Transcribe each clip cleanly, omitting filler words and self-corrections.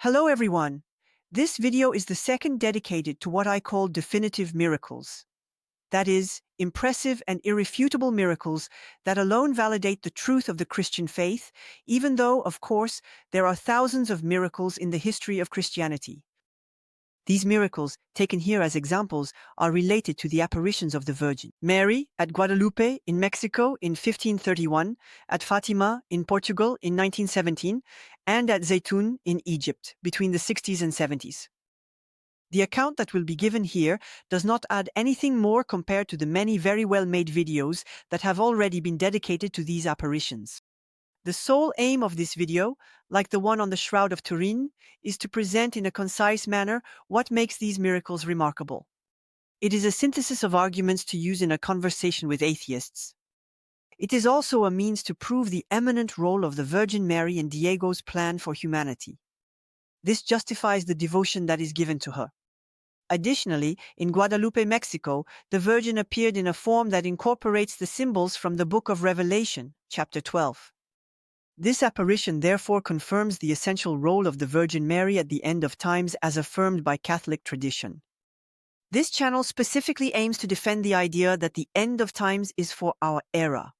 Hello everyone. This video is the second dedicated to what I call definitive miracles. That is, impressive and irrefutable miracles that alone validate the truth of the Christian faith, even though, of course, there are thousands of miracles in the history of Christianity. These miracles, taken here as examples, are related to the apparitions of the Virgin Mary at Guadalupe in Mexico in 1531, at Fatima in Portugal in 1917, and at Zeitoun in Egypt between the 60s and 70s. The account that will be given here does not add anything more compared to the many very well-made videos that have already been dedicated to these apparitions. The sole aim of this video, like the one on the Shroud of Turin, is to present in a concise manner what makes these miracles remarkable. It is a synthesis of arguments to use in a conversation with atheists. It is also a means to prove the eminent role of the Virgin Mary in Diego's plan for humanity. This justifies the devotion that is given to her. Additionally, in Guadalupe, Mexico, the Virgin appeared in a form that incorporates the symbols from the Book of Revelation, chapter 12. This apparition therefore confirms the essential role of the Virgin Mary at the end of times as affirmed by Catholic tradition. This channel specifically aims to defend the idea that the end of times is for our era,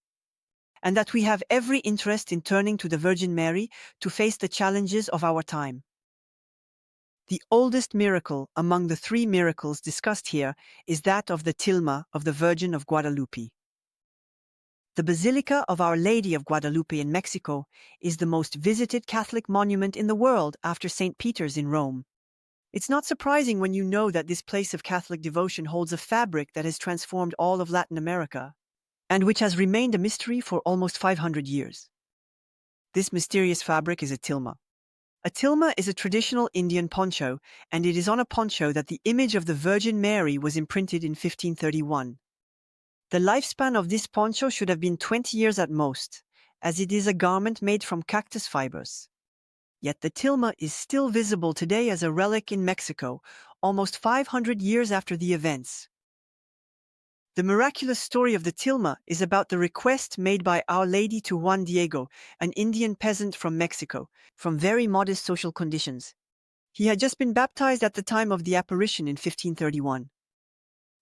and that we have every interest in turning to the Virgin Mary to face the challenges of our time. The oldest miracle among the three miracles discussed here is that of the tilma of the Virgin of Guadalupe. The Basilica of Our Lady of Guadalupe in Mexico is the most visited Catholic monument in the world after St. Peter's in Rome. It's not surprising when you know that this place of Catholic devotion holds a fabric that has transformed all of Latin America, and which has remained a mystery for almost 500 years. This mysterious fabric is a tilma. A tilma is a traditional Indian poncho, and it is on a poncho that the image of the Virgin Mary was imprinted in 1531. The lifespan of this poncho should have been 20 years at most, as it is a garment made from cactus fibers. Yet the tilma is still visible today as a relic in Mexico, almost 500 years after the events. The miraculous story of the tilma is about the request made by Our Lady to Juan Diego, an Indian peasant from Mexico, from very modest social conditions. He had just been baptized at the time of the apparition in 1531.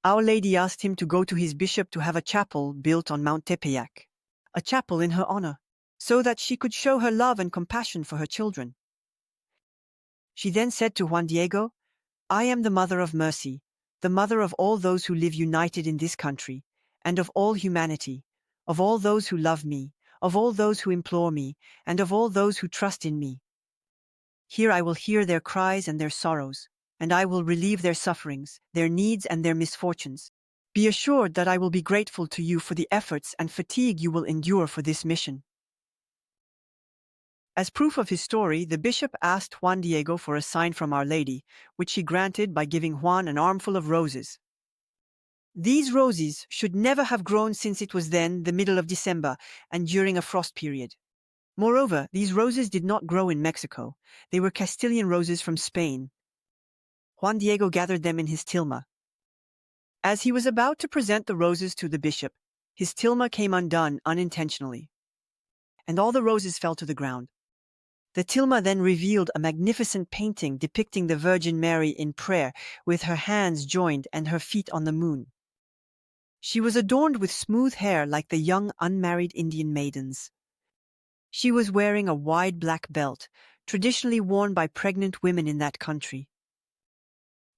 Our Lady asked him to go to his bishop to have a chapel built on Mount Tepeyac, a chapel in her honor, so that she could show her love and compassion for her children. She then said to Juan Diego, "I am the Mother of Mercy, the mother of all those who live united in this country, and of all humanity, of all those who love me, of all those who implore me, and of all those who trust in me. Here I will hear their cries and their sorrows, and I will relieve their sufferings, their needs and their misfortunes. Be assured that I will be grateful to you for the efforts and fatigue you will endure for this mission." As proof of his story, the bishop asked Juan Diego for a sign from Our Lady, which he granted by giving Juan an armful of roses. These roses should never have grown since it was then the middle of December and during a frost period. Moreover, these roses did not grow in Mexico. They were Castilian roses from Spain. Juan Diego gathered them in his tilma. As he was about to present the roses to the bishop, his tilma came undone unintentionally, and all the roses fell to the ground. The tilma then revealed a magnificent painting depicting the Virgin Mary in prayer, with her hands joined and her feet on the moon. She was adorned with smooth hair like the young unmarried Indian maidens. She was wearing a wide black belt, traditionally worn by pregnant women in that country.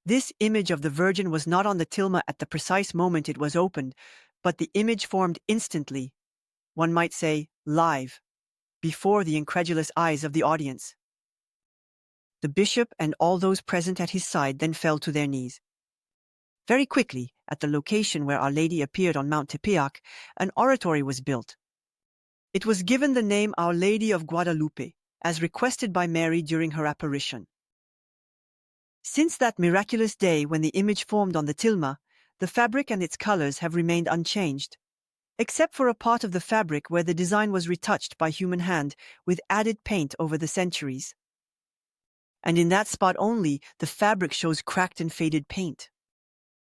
This image of the Virgin was not on the tilma at the precise moment it was opened, but the image formed instantly, one might say, live, before the incredulous eyes of the audience. The bishop and all those present at his side then fell to their knees. Very quickly, at the location where Our Lady appeared on Mount Tepeyac, an oratory was built. It was given the name Our Lady of Guadalupe, as requested by Mary during her apparition. Since that miraculous day when the image formed on the tilma, the fabric and its colors have remained unchanged, except for a part of the fabric where the design was retouched by human hand with added paint over the centuries. And in that spot only, the fabric shows cracked and faded paint.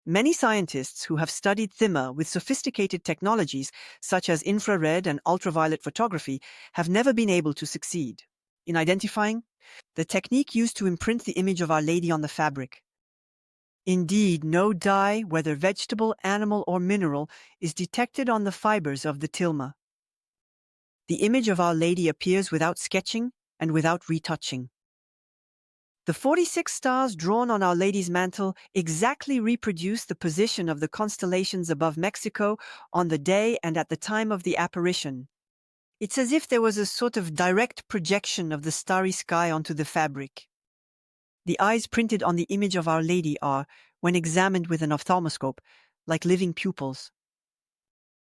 Many scientists who have studied tilma with sophisticated technologies such as infrared and ultraviolet photography have never been able to succeed. in identifying the technique used to imprint the image of Our Lady on the fabric. Indeed, no dye, whether vegetable, animal, or mineral, is detected on the fibers of the tilma. The image of Our Lady appears without sketching and without retouching. The 46 stars drawn on Our Lady's mantle exactly reproduce the position of the constellations above Mexico on the day and at the time of the apparition. It's as if there was a sort of direct projection of the starry sky onto the fabric. The eyes printed on the image of Our Lady are, when examined with an ophthalmoscope, like living pupils.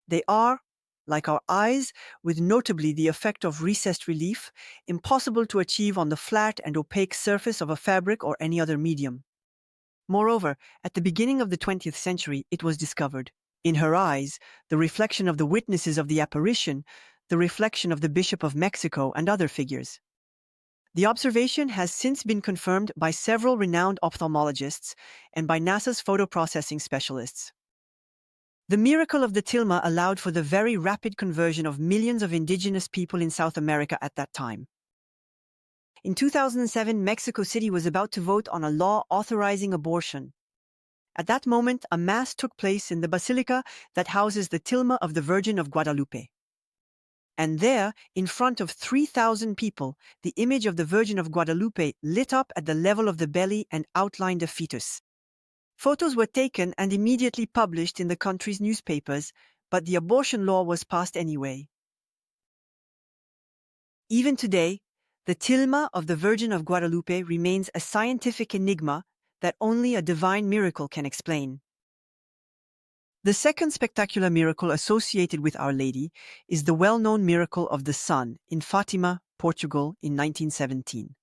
They are, like our eyes, with notably the effect of recessed relief, impossible to achieve on the flat and opaque surface of a fabric or any other medium. Moreover, at the beginning of the 20th century, it was discovered, in her eyes, the reflection of the witnesses of the apparition, the reflection of the Bishop of Mexico and other figures. The observation has since been confirmed by several renowned ophthalmologists and by NASA's photoprocessing specialists. The miracle of the tilma allowed for the very rapid conversion of millions of indigenous people in South America at that time. In 2007, Mexico City was about to vote on a law authorizing abortion. At that moment, a mass took place in the basilica that houses the tilma of the Virgin of Guadalupe. And there, in front of 3,000 people, the image of the Virgin of Guadalupe lit up at the level of the belly and outlined a fetus. Photos were taken and immediately published in the country's newspapers, but the abortion law was passed anyway. Even today, the tilma of the Virgin of Guadalupe remains a scientific enigma that only a divine miracle can explain. The second spectacular miracle associated with Our Lady is the well-known miracle of the sun in Fatima, Portugal in 1917.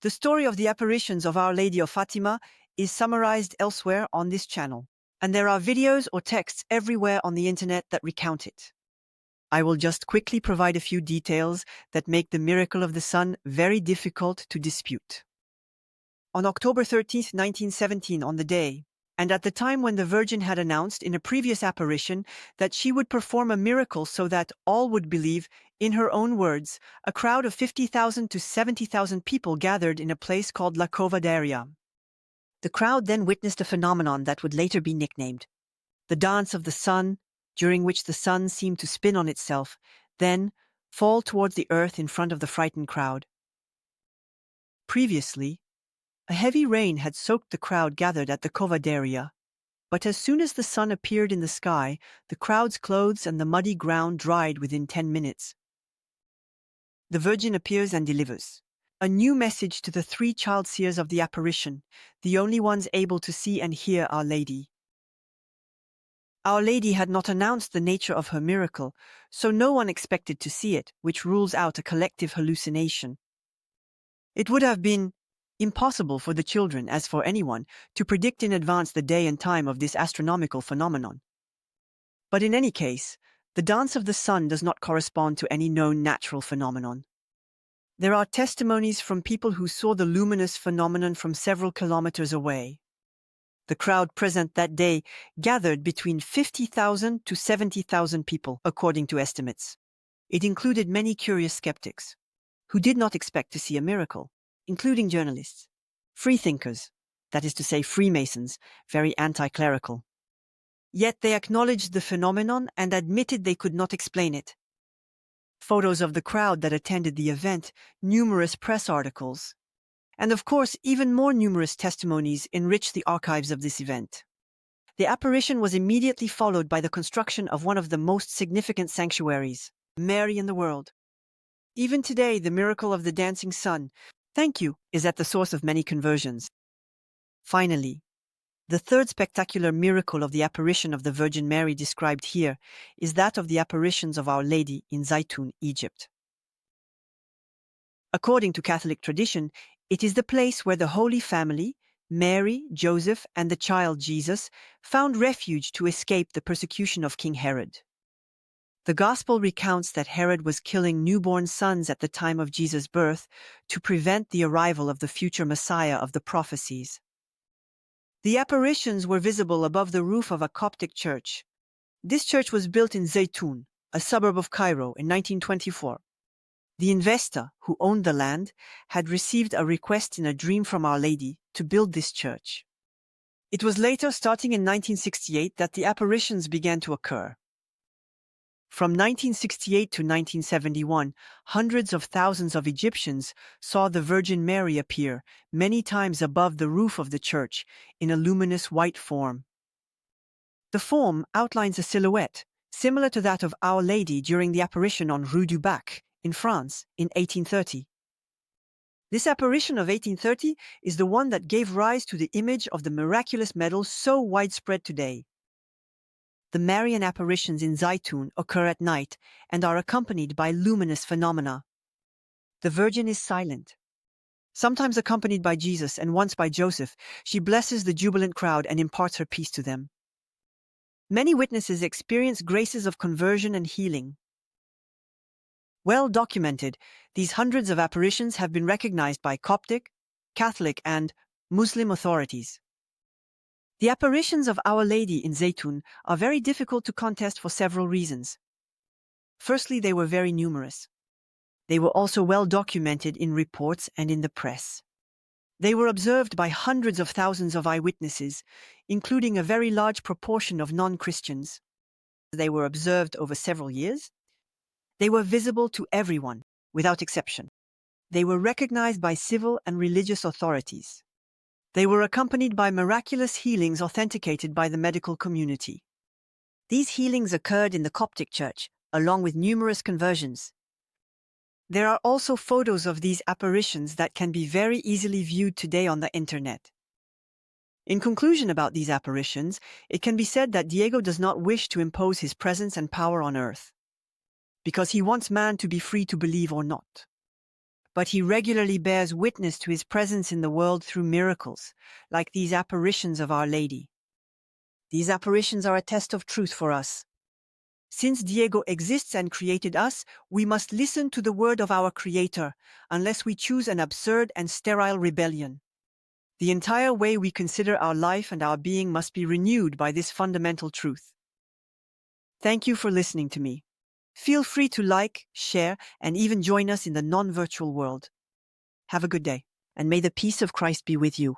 The story of the apparitions of Our Lady of Fatima is summarized elsewhere on this channel, and there are videos or texts everywhere on the internet that recount it. I will just quickly provide a few details that make the miracle of the sun very difficult to dispute. On October 13, 1917, on the day, and at the time when the Virgin had announced in a previous apparition that she would perform a miracle so that all would believe, in her own words, a crowd of 50,000 to 70,000 people gathered in a place called La Covadaria. The crowd then witnessed a phenomenon that would later be nicknamed the dance of the sun, during which the sun seemed to spin on itself, then fall towards the earth in front of the frightened crowd. Previously, a heavy rain had soaked the crowd gathered at the Covadaria, but as soon as the sun appeared in the sky, the crowd's clothes and the muddy ground dried within 10 minutes. The Virgin appears and delivers a new message to the three child seers of the apparition, the only ones able to see and hear Our Lady. Our Lady had not announced the nature of her miracle, so no one expected to see it, which rules out a collective hallucination. It would have been impossible for the children, as for anyone, to predict in advance the day and time of this astronomical phenomenon. But in any case, the dance of the sun does not correspond to any known natural phenomenon. There are testimonies from people who saw the luminous phenomenon from several kilometers away. The crowd present that day gathered between 50,000 to 70,000 people, according to estimates. It included many curious skeptics, who did not expect to see a miracle, including journalists, freethinkers, that is to say Freemasons, very anti-clerical. Yet they acknowledged the phenomenon and admitted they could not explain it. Photos of the crowd that attended the event, numerous press articles, and of course even more numerous testimonies enrich the archives of this event. The apparition was immediately followed by the construction of one of the most significant sanctuaries, Marian in the world. Even today, the miracle of the dancing sun, thank you, is at the source of many conversions. Finally, the third spectacular miracle of the apparition of the Virgin Mary described here is that of the apparitions of Our Lady in Zeitoun, Egypt. According to Catholic tradition, it is the place where the Holy Family, Mary, Joseph, and the child Jesus, found refuge to escape the persecution of King Herod. The Gospel recounts that Herod was killing newborn sons at the time of Jesus' birth to prevent the arrival of the future Messiah of the prophecies. The apparitions were visible above the roof of a Coptic church. This church was built in Zeitoun, a suburb of Cairo, in 1924. The investor, who owned the land, had received a request in a dream from Our Lady to build this church. It was later, starting in 1968, that the apparitions began to occur. From 1968 to 1971, hundreds of thousands of Egyptians saw the Virgin Mary appear, many times above the roof of the church, in a luminous white form. The form outlines a silhouette, similar to that of Our Lady during the apparition on Rue du Bac, in France, in 1830. This apparition of 1830 is the one that gave rise to the image of the miraculous medal so widespread today. The Marian apparitions in Zeitoun occur at night and are accompanied by luminous phenomena. The Virgin is silent. Sometimes accompanied by Jesus and once by Joseph, she blesses the jubilant crowd and imparts her peace to them. Many witnesses experience graces of conversion and healing. Well documented, these hundreds of apparitions have been recognized by Coptic, Catholic, and Muslim authorities. The apparitions of Our Lady in Zeitoun are very difficult to contest for several reasons. Firstly, they were very numerous. They were also well documented in reports and in the press. They were observed by hundreds of thousands of eyewitnesses, including a very large proportion of non-Christians. They were observed over several years. They were visible to everyone, without exception. They were recognized by civil and religious authorities. They were accompanied by miraculous healings authenticated by the medical community. These healings occurred in the Coptic Church, along with numerous conversions. There are also photos of these apparitions that can be very easily viewed today on the internet. In conclusion about these apparitions, it can be said that Diego does not wish to impose his presence and power on earth, because he wants man to be free to believe or not. But he regularly bears witness to his presence in the world through miracles, like these apparitions of Our Lady. These apparitions are a test of truth for us. Since Diego exists and created us, we must listen to the word of our Creator, unless we choose an absurd and sterile rebellion. The entire way we consider our life and our being must be renewed by this fundamental truth. Thank you for listening to me. Feel free to like, share, and even join us in the non-virtual world. Have a good day, and may the peace of Christ be with you.